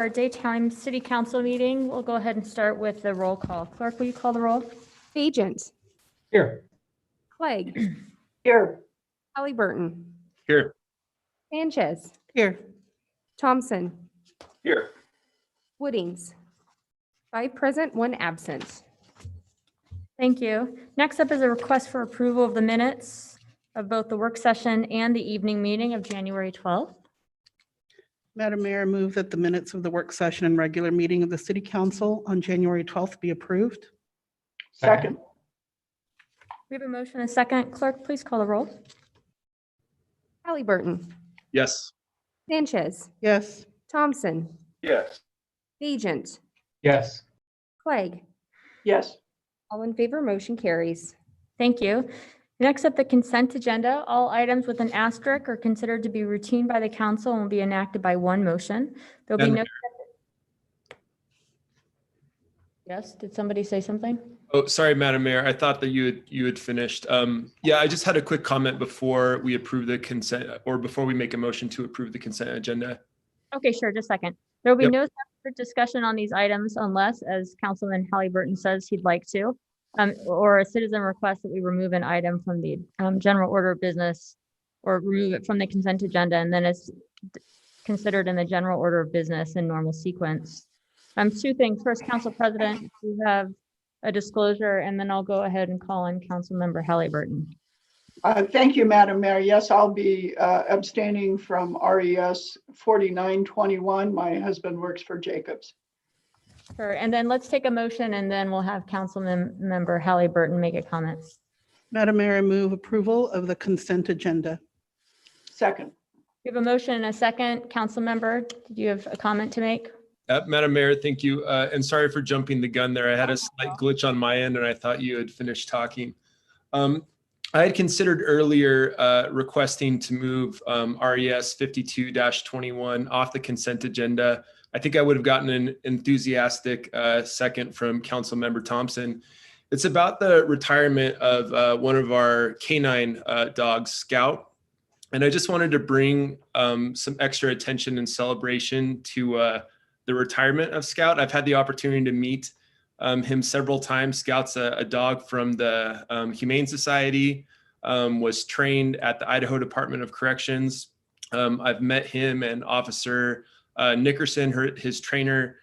Our daytime city council meeting. We'll go ahead and start with the roll call. Clerk, will you call the roll? Agent, Here. Clegg, Here. Halliburton, Here. Sanchez, Here. Thompson, Here. Woodings. 5 present, 1 absent. Thank you. Next up is a request for approval of the minutes of both the work session and the evening meeting of January 12th. Madam Mayor, I move that the minutes of the work session and regular meeting of the City Council on January 12th be approved. Second. We have a motion and a second. Clerk, please call the roll. Halliburton, Yes. Sanchez, Yes. Thompson, Yes. Agent, Yes. Clegg. Yes. All in favor, motion carries. Thank you. Next up, the consent agenda. All items with an asterisk are considered to be routine by the council and will be enacted by one motion. There'll be no. Madam Yes, did somebody say something? Oh, sorry, Madam Mayor. I thought that you had finished. Yeah, I just had a quick comment before we approve the consent, or before we make a motion to approve the consent agenda. Okay, sure, just a second. There will be Yep. no separate discussion on these items unless, as Councilman Halliburton says he'd like to, or a citizen requests that we remove an item from the general order of business or remove it from the consent agenda, and then it's considered in the general order of business in normal sequence. 2 things. First, Council President, you have a disclosure, and then I'll go ahead and call on Councilmember Halliburton. Thank you, Madam Mayor. Yes, I'll be abstaining from RES 4921. My husband works for Jacobs. Sure, and then let's take a motion, and then we'll have Councilmember Halliburton make a comment. Madam Mayor, I move approval of the consent agenda. Second. We have a motion and a second. Councilmember, did you have a comment to make? Madam Mayor, thank you. And sorry for jumping the gun there. I had a slight glitch on my end and I thought you had finished talking. I had considered earlier requesting to move RES 52-21 off the consent agenda. I think I would have gotten an enthusiastic second from Councilmember Thompson. It's about the retirement of one of our canine dogs, Scout. And I just wanted to bring some extra attention and celebration to the retirement of Scout. I've had the opportunity to meet him several times. Scout's a dog from the Humane Society, was trained at the Idaho Department of Corrections. I've met him and Officer Nickerson, his trainer,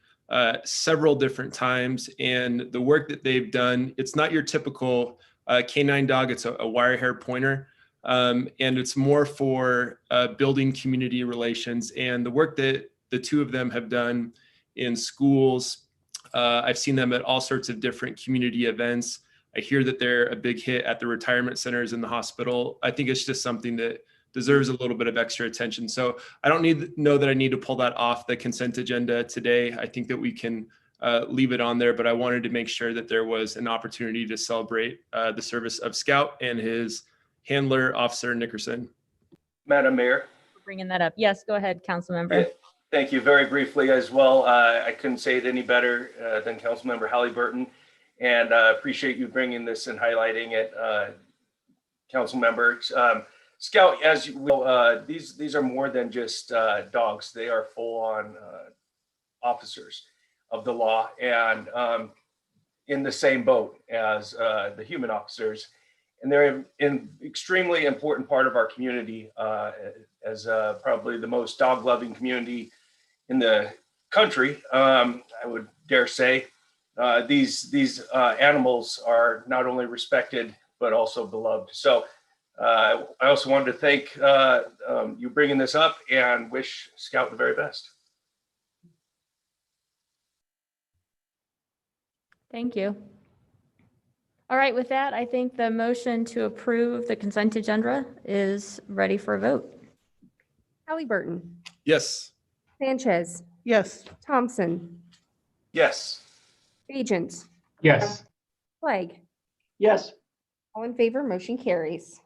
several different times. And the work that they've done, it's not your typical canine dog. It's a wire hair pointer. And it's more for building community relations. And the work that the 2 of them have done in schools. I've seen them at all sorts of different community events. I hear that they're a big hit at the retirement centers in the hospital. I think it's just something that deserves a little bit of extra attention. So I don't know that I need to pull that off the consent agenda today. I think that we can leave it on there, but I wanted to make sure that there was an opportunity to celebrate the service of Scout and his handler, Officer Nickerson. Madam Mayor. Bringing that up. Yes, go ahead, Councilmember. Yeah, thank you. Very briefly as well. I couldn't say it any better than Councilmember Halliburton, and appreciate you bringing this and highlighting it, Councilmember. Scout, as you will, these are more than just dogs. They are full-on officers of the law and in the same boat as the human officers. And they're an extremely important part of our community as probably the most dog-loving community in the country. I would dare say these animals are not only respected, but also beloved. So I also wanted to thank you bringing this up and wish Scout the very best. Thank you. All right, with that, I think the motion to approve the consent agenda is ready for a vote. Halliburton, Yes. Sanchez, Yes. Thompson, Yes. Agent, Yes. Clegg. Yes. All in favor, motion carries.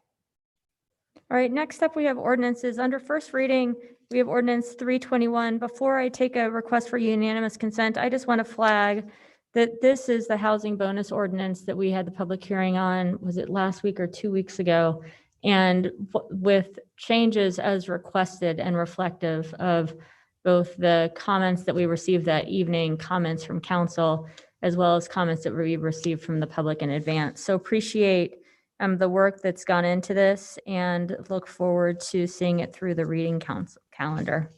All right, next up, we have ordinances. Under first reading, we have ordinance 321. Before I take a request for unanimous consent, I just want to flag that this is the housing bonus ordinance that we had the public hearing on, was it last week or 2 weeks ago? And with changes as requested and reflective of both the comments that we received that evening, comments from council, as well as comments that we received from the public in advance. So appreciate the work that's gone into this and look forward to seeing it through the reading council calendar.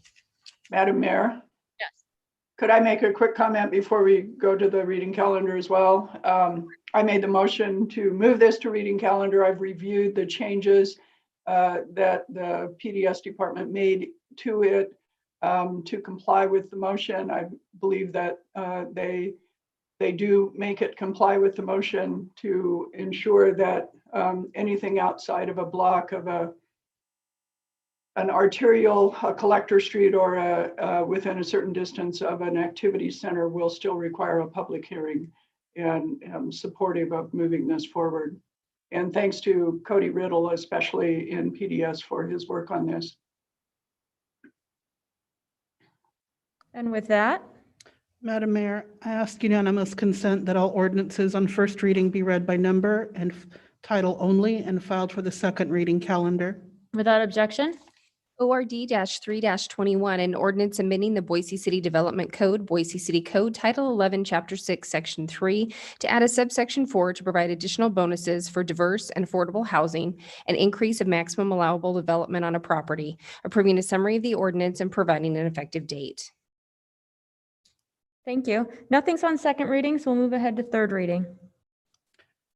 Madam Mayor? Yes. Could I make a quick comment before we go to the reading calendar as well? I made the motion to move this to reading calendar. I've reviewed the changes that the PDS department made to it to comply with the motion. I believe that they do make it comply with the motion to ensure that anything outside of a block of an arterial, a collector street, or within a certain distance of an activity center will still require a public hearing, and I'm supportive of moving this forward. And thanks to Cody Riddle, especially in PDS, for his work on this. And with that, Madam Mayor, I ask unanimous consent that all ordinances on first reading be read by number and title only and filed for the second reading calendar. without objection, ORD 3-21, an ordinance amending the Boise City Development Code, Boise City Code, Title 11, Chapter 6, Section 3, to add a subsection 4 to provide additional bonuses for diverse and affordable housing, an increase of maximum allowable development on a property, approving a summary of the ordinance and providing an effective date. thank you. Nothing's on second reading, so we'll move ahead to third reading.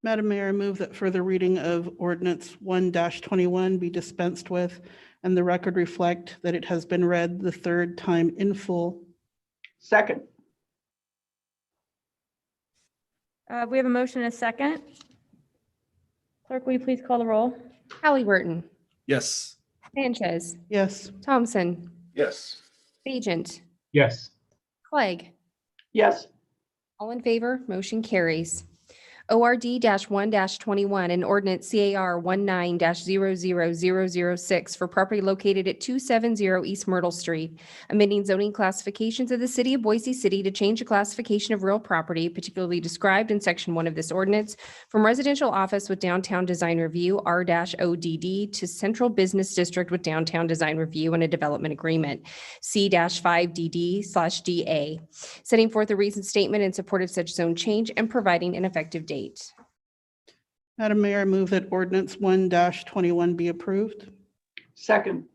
Madam Mayor, I move that further reading of ordinance 1-21 be dispensed with and the record reflect that it has been read the third time in full. Second. We have a motion and a second. Clerk, will you please call the roll? Halliburton, Yes. Sanchez, Yes. Thompson, Yes. Agent, Yes. Clegg. Yes. All in favor, motion carries. ORD 1-21, an ordinance CAR 19-00006 for property located at 270 East Myrtle Street, amending zoning classifications of the city of Boise City to change the classification of real property, particularly described in section 1 of this ordinance, from residential office with downtown design review, R-ODD, to central business district with downtown design review and a development agreement, C-5DD/DA, setting forth a reasoned statement in support of such zone change and providing an effective date. Madam Mayor, I move that ordinance 1-21 be approved. Second.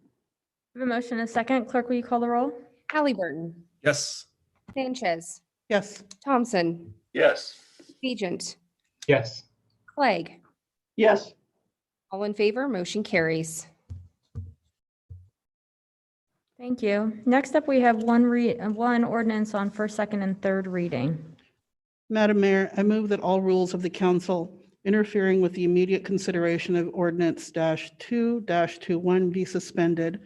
We have a motion and a second. Clerk, will you call the roll? Halliburton, Yes. Sanchez, Yes. Thompson, Yes. Agent, Yes. Clegg. Yes. All in favor, motion carries. Thank you. Next up, we have one ordinance on first, second, and third reading. Madam Mayor, I move that all rules of the council interfering with the immediate consideration of ordinance -2-21 be suspended,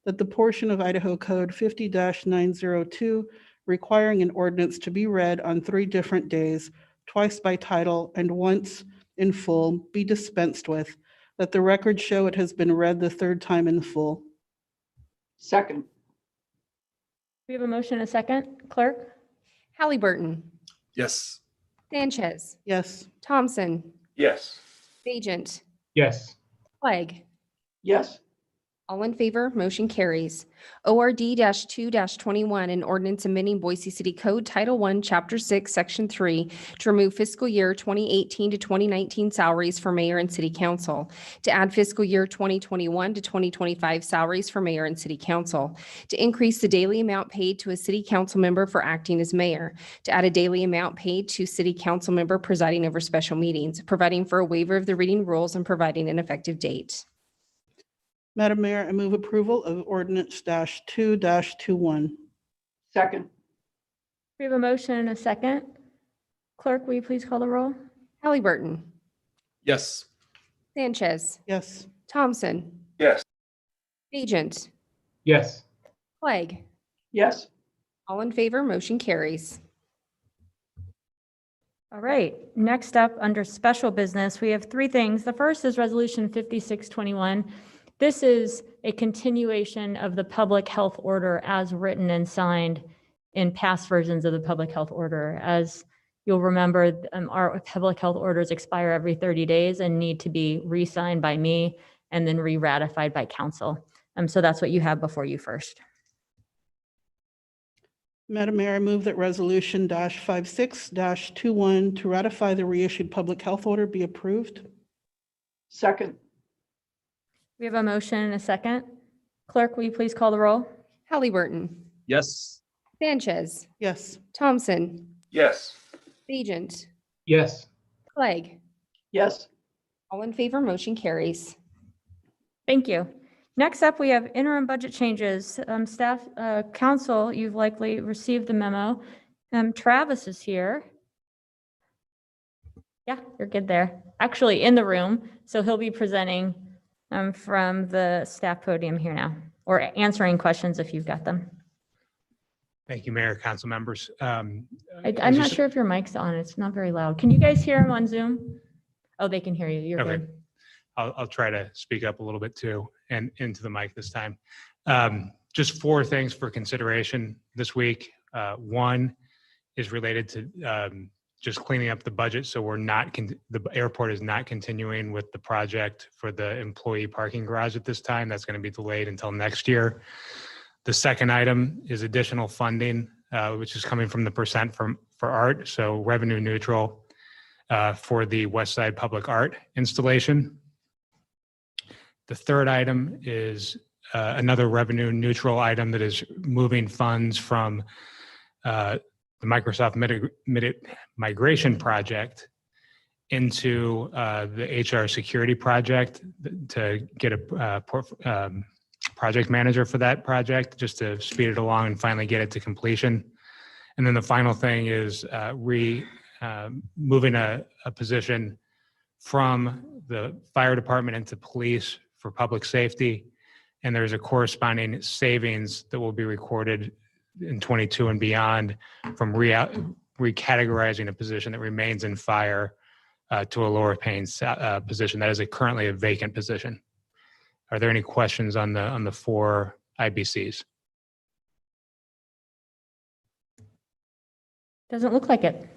that the portion of Idaho Code 50-902 requiring an ordinance to be read on 3 different days, twice by title and once in full, be dispensed with, that the record show it has been read the third time in full. Second. We have a motion and a second. Clerk? Halliburton, Yes. Sanchez, Yes. Thompson, Yes. Agent, Yes. Clegg. Yes. All in favor, motion carries. ORD 2-21, an ordinance amending Boise City Code Title 1, Chapter 6, Section 3, to remove fiscal year 2018 to 2019 salaries for mayor and city council, to add fiscal year 2021 to 2025 salaries for mayor and city council, to increase the daily amount paid to a city council member for acting as mayor, to add a daily amount paid to city council member presiding over special meetings, providing for a waiver of the reading rules and providing an effective date. Madam Mayor, I move approval of ordinance -2-21. Second. We have a motion and a second. Clerk, will you please call the roll? Halliburton, Yes. Sanchez, Yes. Thompson, Yes. Agent, Yes. Clegg. Yes. All in favor, motion carries. All right, next up, under special business, we have 3 things. The first is Resolution 5621. This is a continuation of the public health order as written and signed in past versions of the public health order. As you'll remember, our public health orders expire every 30 days and need to be re-signed by me and then re-ratified by council. So that's what you have before you first. Madam Mayor, I move that resolution -56-21 to ratify the reissued public health order be approved. Second. We have a motion and a second. Clerk, will you please call the roll? Halliburton, Yes. Sanchez, Yes. Thompson, Yes. Agent, Yes. Clegg. Yes. All in favor, motion carries. Thank you. Next up, we have interim budget changes. Staff, council, you've likely received the memo. Travis is here. Yeah, you're good there. Actually, in the room, so he'll be presenting from the staff podium here now, or answering questions if you've got them. Thank you, Mayor, council members. I'm not sure if your mic's on. It's not very loud. Can you guys hear him on Zoom? Oh, they can hear you. You're Okay. good. I'll try to speak up a little bit too and into the mic this time. Just 4 things for consideration this week. One is related to just cleaning up the budget. So we're not, the airport is not continuing with the project for the employee parking garage at this time. That's going to be delayed until next year. The second item is additional funding, which is coming from the percent for art. So revenue neutral for the West Side Public Art installation. The third item is another revenue neutral item that is moving funds from the Microsoft migration project into the HR security project to get a project manager for that project, just to speed it along and finally get it to completion. And then the final thing is moving a position from the fire department into police for public safety. And there's a corresponding savings that will be recorded in 22 and beyond from recategorizing a position that remains in fire to a lower paying position that is currently a vacant position. Are there any questions on the 4 IBCs? Doesn't look like it.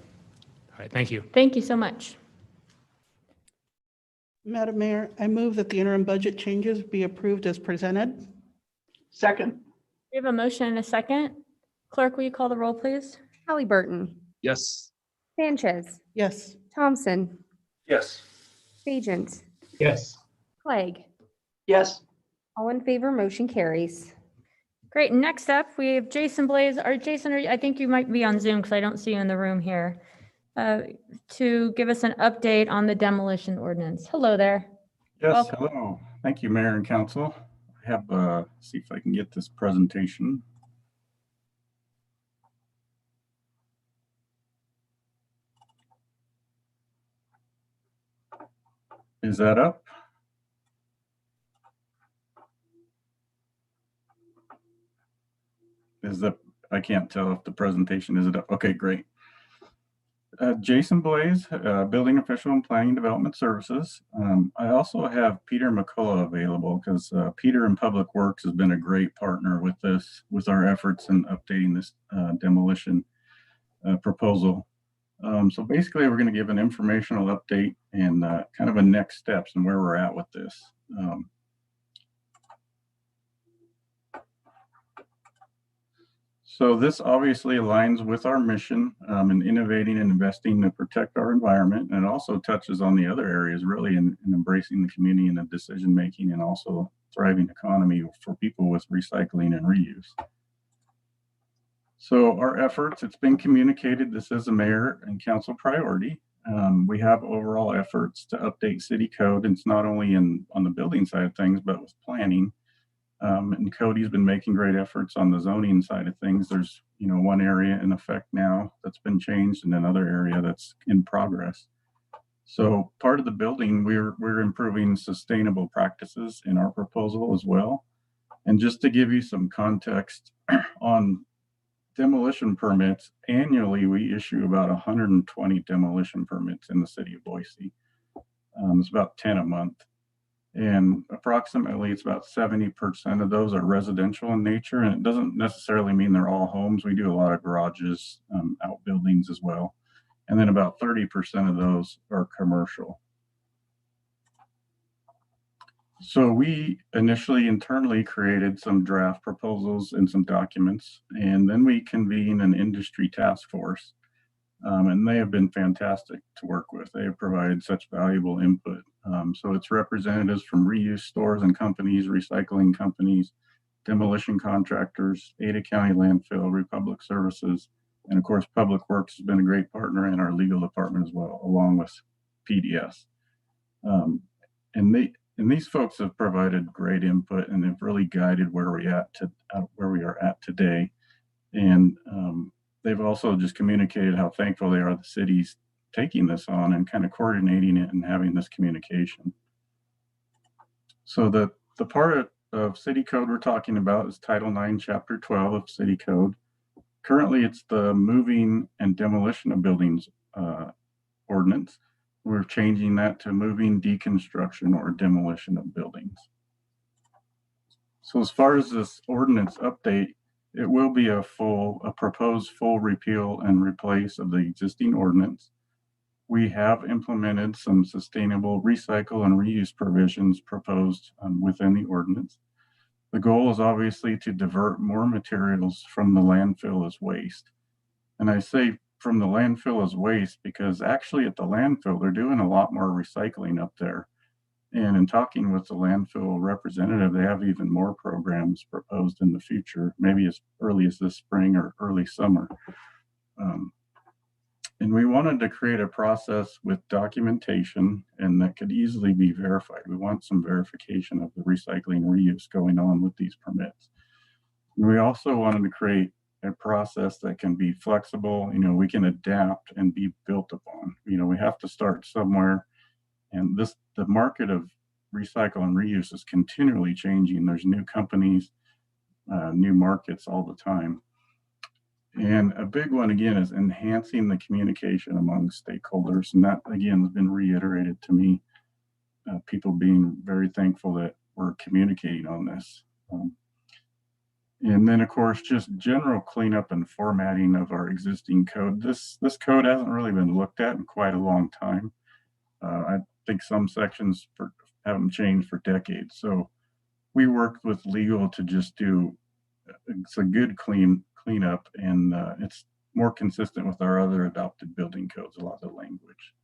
All right, thank you. Thank you so much. Madam Mayor, I move that the interim budget changes be approved as presented. Second. We have a motion and a second. Clerk, will you call the roll, please? Halliburton, Yes. Sanchez, Yes. Thompson, Yes. Agent, Yes. Clegg. Yes. All in favor, motion carries. Great. Next up, we have Jason Blaze. Jason, I think you might be on Zoom because I don't see you in the room here, to give us an update on the demolition ordinance. Hello there. Yes, Welcome. hello. Thank you, Mayor and Council. I have, see if I can get this presentation. Is that up? I can't tell if the presentation is it up. Okay, great. Jason Blaze, Building Official and Planning Development Services. I also have Peter McCullough available because Peter in Public Works has been a great partner with our efforts in updating this demolition proposal. So basically, we're going to give an informational update and kind of a next steps and where we're at with this. So this obviously aligns with our mission in innovating and investing to protect our environment, and it also touches on the other areas really in embracing the community and the decision making, and also thriving economy for people with recycling and reuse. So our efforts, it's been communicated, this is a mayor and council priority. We have overall efforts to update city code, and it's not only on the building side of things, but with planning. And Cody's been making great efforts on the zoning side of things. There's, one area in effect now that's been changed and another area that's in progress. So part of the building, we're improving sustainable practices in our proposal as well. And just to give you some context on demolition permits, annually we issue about 120 demolition permits in the city of Boise. It's about 10 a month. And approximately it's about 70% of those are residential in nature, and it doesn't necessarily mean they're all homes. We do a lot of garages, outbuildings as well. And then about 30% of those are commercial. So we initially internally created some draft proposals and some documents, and then we convened an industry task force. And they have been fantastic to work with. They have provided such valuable input. So it's representatives from reuse stores and companies, recycling companies, demolition contractors, Ada County Landfill, Republic Services, and of course, Public Works has been a great partner in our legal department as well, along with PDS. Um, and these folks have provided great input and have really guided where we are at today. And they've also just communicated how thankful they are the city's taking this on and kind of coordinating it and having this communication. So the part of City Code we're talking about is Title IX, Chapter 12 of City Code. Currently, it's the moving and demolition of buildings ordinance. We're changing that to moving, deconstruction, or demolition of buildings. So as far as this ordinance update, it will be a proposed full repeal and replace of the existing ordinance. We have implemented some sustainable recycle and reuse provisions proposed within the ordinance. The goal is obviously to divert more materials from the landfill as waste. And I say from the landfill as waste because actually at the landfill, they're doing a lot more recycling up there. And in talking with the landfill representative, they have even more programs proposed in the future, maybe as early as this spring or early summer. And we wanted to create a process with documentation and that could easily be verified. We want some verification of the recycling and reuse going on with these permits. And we also wanted to create a process that can be flexible, we can adapt and be built upon. We have to start somewhere. And the market of recycle and reuse is continually changing. There's new companies, new markets all the time. And a big one, again, is enhancing the communication among stakeholders. And that, again, has been reiterated to me, people being very thankful that we're communicating on this. And then, of course, just general cleanup and formatting of our existing code. This code hasn't really been looked at in quite a long time. I think some sections haven't changed for decades. So we worked with legal to just do a good cleanup, and it's more consistent with our other adopted building codes, a lot of the language.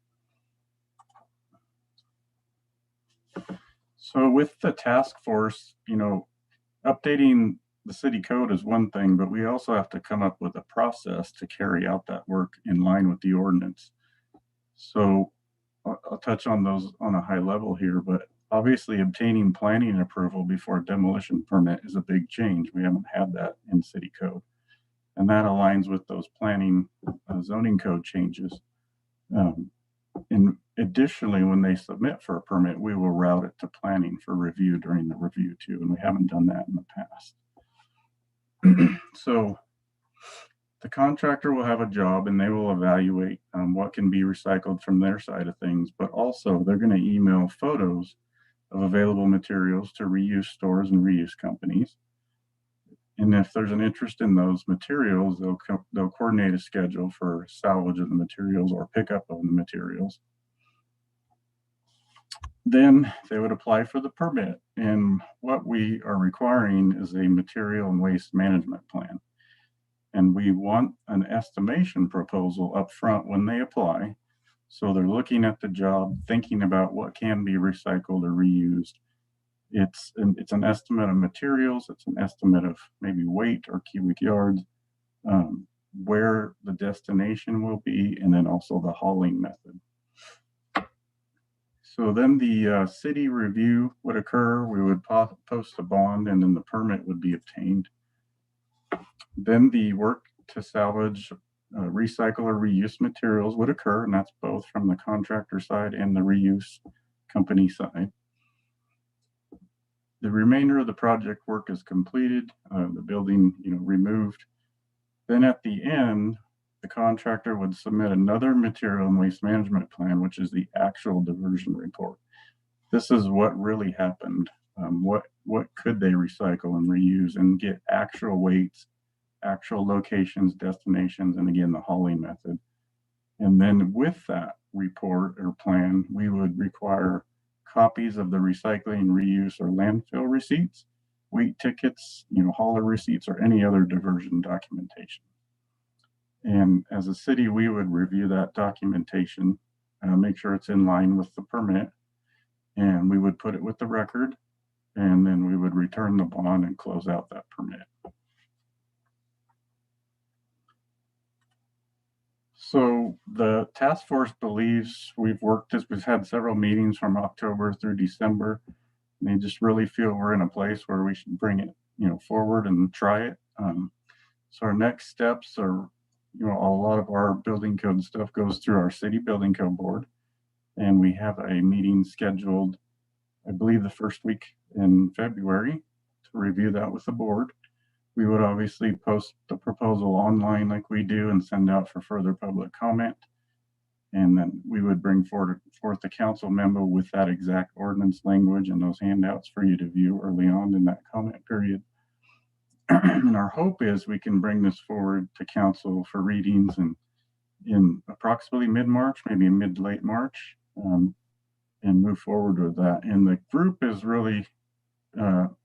So with the task force, updating the city code is one thing, but we also have to come up with a process to carry out that work in line with the ordinance. So I'll touch on those on a high level here, but obviously obtaining planning approval before a demolition permit is a big change. We haven't had that in city code. And that aligns with those planning zoning code changes. And additionally, when they submit for a permit, we will route it to planning for review during the review too. And we haven't done that in the past. So the contractor will have a job and they will evaluate what can be recycled from their side of things, but also they're going to email photos of available materials to reuse stores and reuse companies. And if there's an interest in those materials, they'll coordinate a schedule for salvage of the materials or pickup of the materials. Then they would apply for the permit. And what we are requiring is a material and waste management plan. And we want an estimation proposal up front when they apply. So they're looking at the job, thinking about what can be recycled or reused. It's an estimate of materials. It's an estimate of maybe weight or cubic yards, where the destination will be, and then also the hauling method. So then the city review would occur. We would post a bond, and then the permit would be obtained. Then the work to salvage, recycle, or reuse materials would occur, and that's both from the contractor side and the reuse company side. The remainder of the project work is completed, the building removed. Then at the end, the contractor would submit another material and waste management plan, which is the actual diversion report. This is what really happened. What could they recycle and reuse, and get actual weights, actual locations, destinations, and again, the hauling method. And then with that report or plan, we would require copies of the recycling, reuse, or landfill receipts, weight tickets, hauler receipts, or any other diversion documentation. And as a city, we would review that documentation, make sure it's in line with the permit, and we would put it with the record, and then we would return the bond and close out that permit. So the task force believes we've had several meetings from October through December. And they just really feel we're in a place where we should bring it, forward and try it. So our next steps are, a lot of our building code stuff goes through our city building code board. And we have a meeting scheduled, I believe, the first week in February to review that with the board. We would obviously post the proposal online like we do and send out for further public comment. And then we would bring forth the council memo with that exact ordinance language and those handouts for you to view early on in that comment period. And our hope is we can bring this forward to council for readings in approximately mid-March, maybe mid to late March, and move forward with that. And the group is really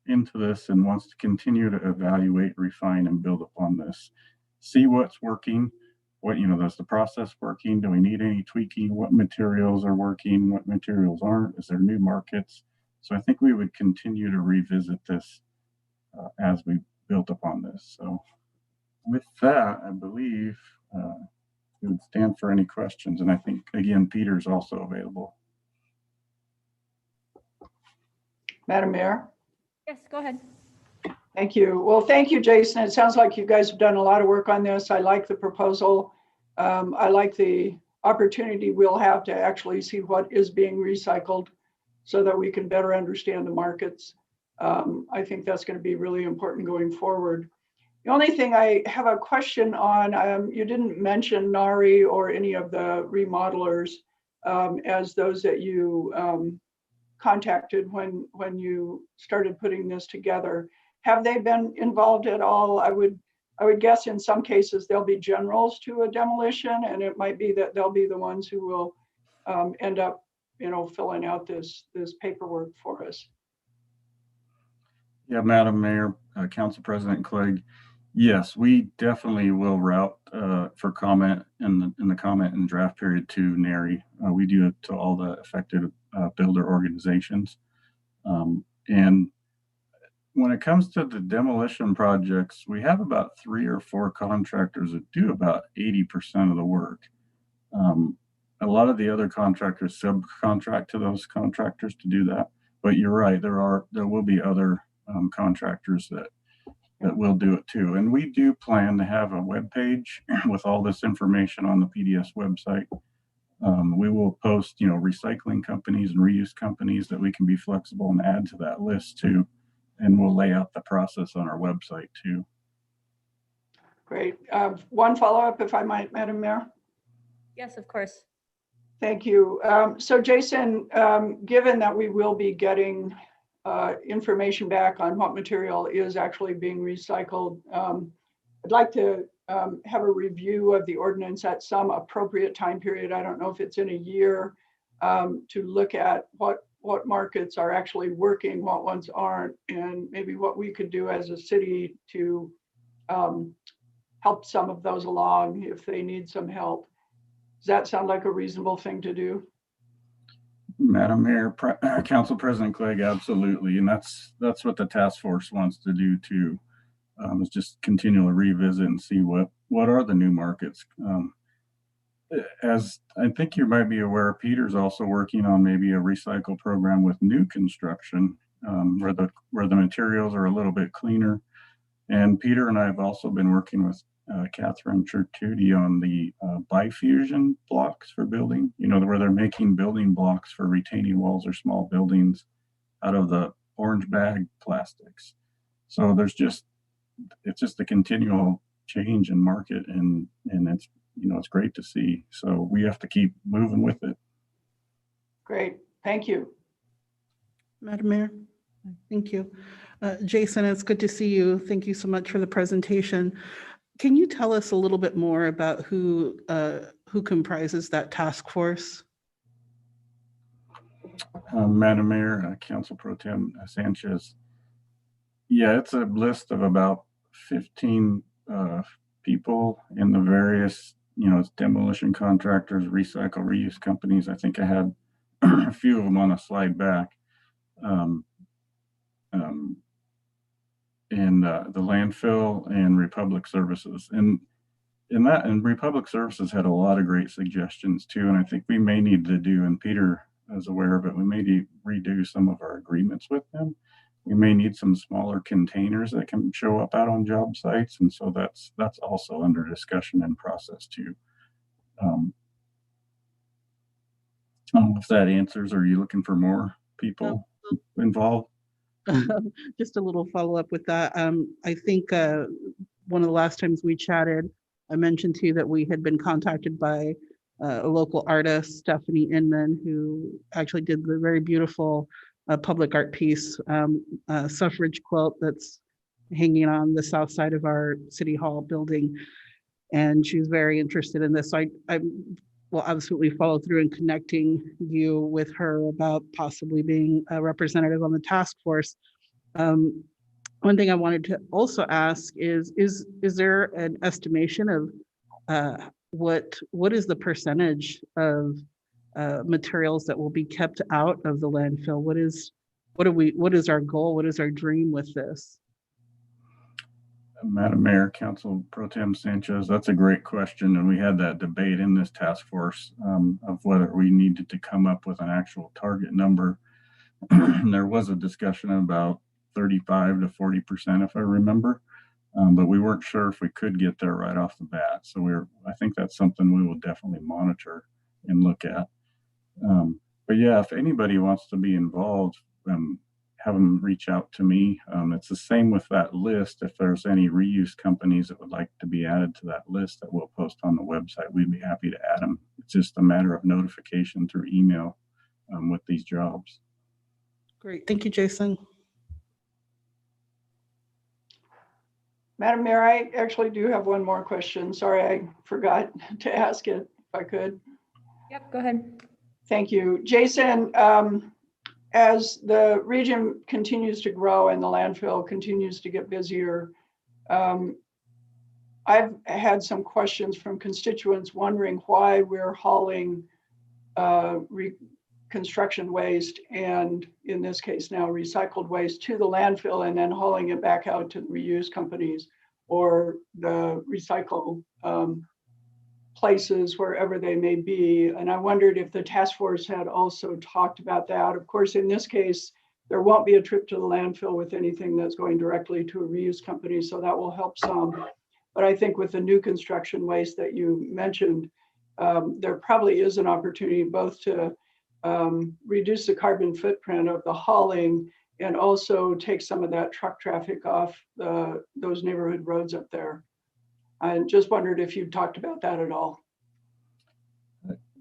into this and wants to continue to evaluate, refine, and build upon this. See what's working. Does the process working? Do we need any tweaking? What materials are working? What materials aren't? Is there new markets? So I think we would continue to revisit this as we built upon this. So with that, I believe we would stand for any questions. And I think, again, Peter's also available. Madam Mayor? Yes, go ahead. Thank you. Well, thank you, Jason. It sounds like you guys have done a lot of work on this. I like the proposal. I like the opportunity we'll have to actually see what is being recycled so that we can better understand the markets. I think that's going to be really important going forward. The only thing I have a question on, you didn't mention NARI or any of the remodelers as those that you contacted when you started putting this together. Have they been involved at all? I would guess in some cases they'll be generals to a demolition, and it might be that they'll be the ones who will end up, filling out this paperwork for us. Yeah, Madam Mayor, Council President Clegg, yes, we definitely will route for comment in the comment and draft period to NARI. We do it to all the affected builder organizations. And when it comes to the demolition projects, we have about 3 or 4 contractors that do about 80% of the work. A lot of the other contractors subcontract to those contractors to do that. But you're right, there will be other contractors that will do it too. And we do plan to have a web page with all this information on the PDS website. We will post, recycling companies and reuse companies that we can be flexible and add to that list too. And we'll lay out the process on our website too. Great. One follow-up, if I might, Madam Mayor. Yes, of course. Thank you. So Jason, given that we will be getting information back on what material is actually being recycled, I'd like to have a review of the ordinance at some appropriate time period. I don't know if it's in a year, to look at what markets are actually working, what ones aren't, and maybe what we could do as a city to help some of those along if they need some help. Does that sound like a reasonable thing to do? Madam Mayor, Council President Clegg, absolutely. And that's what the task force wants to do too, is just continually revisit and see what are the new markets. As I think you might be aware, Peter's also working on maybe a recycle program with new construction, where the materials are a little bit cleaner. And Peter and I have also been working with Catherine Chertuti on the bifusion blocks for building, where they're making building blocks for retaining walls or small buildings out of the orange bag plastics. So it's just a continual change in market, and it's, it's great to see. So we have to keep moving with it. Great, thank you. Madam Mayor, thank you. Jason, it's good to see you. Thank you so much for the presentation. Can you tell us a little bit more about who comprises that task force? Madam Mayor, Council Pro Tem Sanchez. Yeah, it's a list of about 15 people in the various, it's demolition contractors, recycle, reuse companies. I think I had a few of them on a slide back. And the landfill and Republic Services. And Republic Services had a lot of great suggestions too. And I think we may need to do, and Peter is aware of it, we may need to redo some of our agreements with them. We may need some smaller containers that can show up out on job sites. And so that's also under discussion and process too. If that answers, are you looking for more people involved? Just a little follow-up with that. I think one of the last times we chatted, I mentioned to you that we had been contacted by a local artist, Stephanie Inman, who actually did the very beautiful public art piece, suffrage quilt that's hanging on the south side of our City Hall building. And she's very interested in this. So I will absolutely follow through in connecting you with her about possibly being a representative on the task force. One thing I wanted to also ask is there an estimation of what is the percentage of materials that will be kept out of the landfill? What is our goal? What is our dream with this? Madam Mayor, Council Pro Tem Sanchez, that's a great question. And we had that debate in this task force of whether we needed to come up with an actual target number. There was a discussion about 35 to 40%, if I remember, but we weren't sure if we could get there right off the bat. So I think that's something we will definitely monitor and look at. But yeah, if anybody wants to be involved, have them reach out to me. It's the same with that list. If there's any reuse companies that would like to be added to that list that we'll post on the website, we'd be happy to add them. It's just a matter of notification through email with these jobs. Great. Thank you, Jason. Madam Mayor, I actually do have one more question. Sorry, I forgot to ask it if I could. Yep, go ahead. Thank you. Jason, as the region continues to grow and the landfill continues to get busier, I've had some questions from constituents wondering why we're hauling construction waste, and in this case now recycled waste, to the landfill and then hauling it back out to the reuse companies or the recycle places, wherever they may be. And I wondered if the task force had also talked about that. Of course, in this case, there won't be a trip to the landfill with anything that's going directly to a reuse company, so that will help some. But I think with the new construction waste that you mentioned, there probably is an opportunity both to reduce the carbon footprint of the hauling and also take some of that truck traffic off those neighborhood roads up there. I just wondered if you talked about that at all.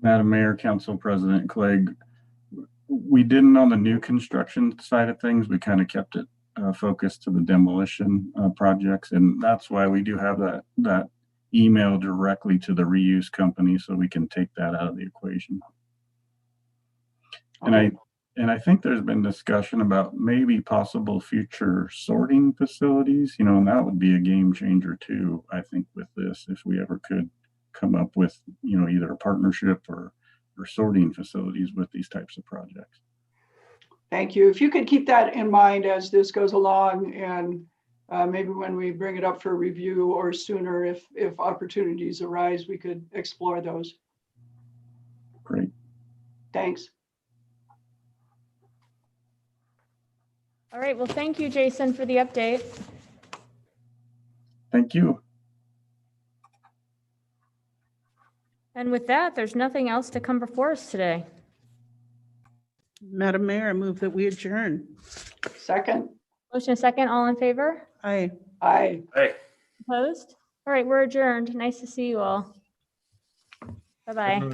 Madam Mayor, Council President Clegg, we didn't on the new construction side of things. We kind of kept it focused to the demolition projects. And that's why we do have that email directly to the reuse company so we can take that out of the equation. And I think there's been discussion about maybe possible future sorting facilities, and that would be a game changer too, I think, with this, if we ever could come up with, either a partnership or sorting facilities with these types of projects. Thank you. If you could keep that in mind as this goes along, and maybe when we bring it up for review or sooner, if opportunities arise, we could explore those. Great. Thanks. All right, well, thank you, Jason, for the update. Thank you. And with that, there's nothing else to come before us today. Madam Mayor, I move that we adjourn. Second. Motion and second, all in favor? Aye. Aye. Hey. Opposed? All right, we're adjourned. Nice to see you all. Bye-bye.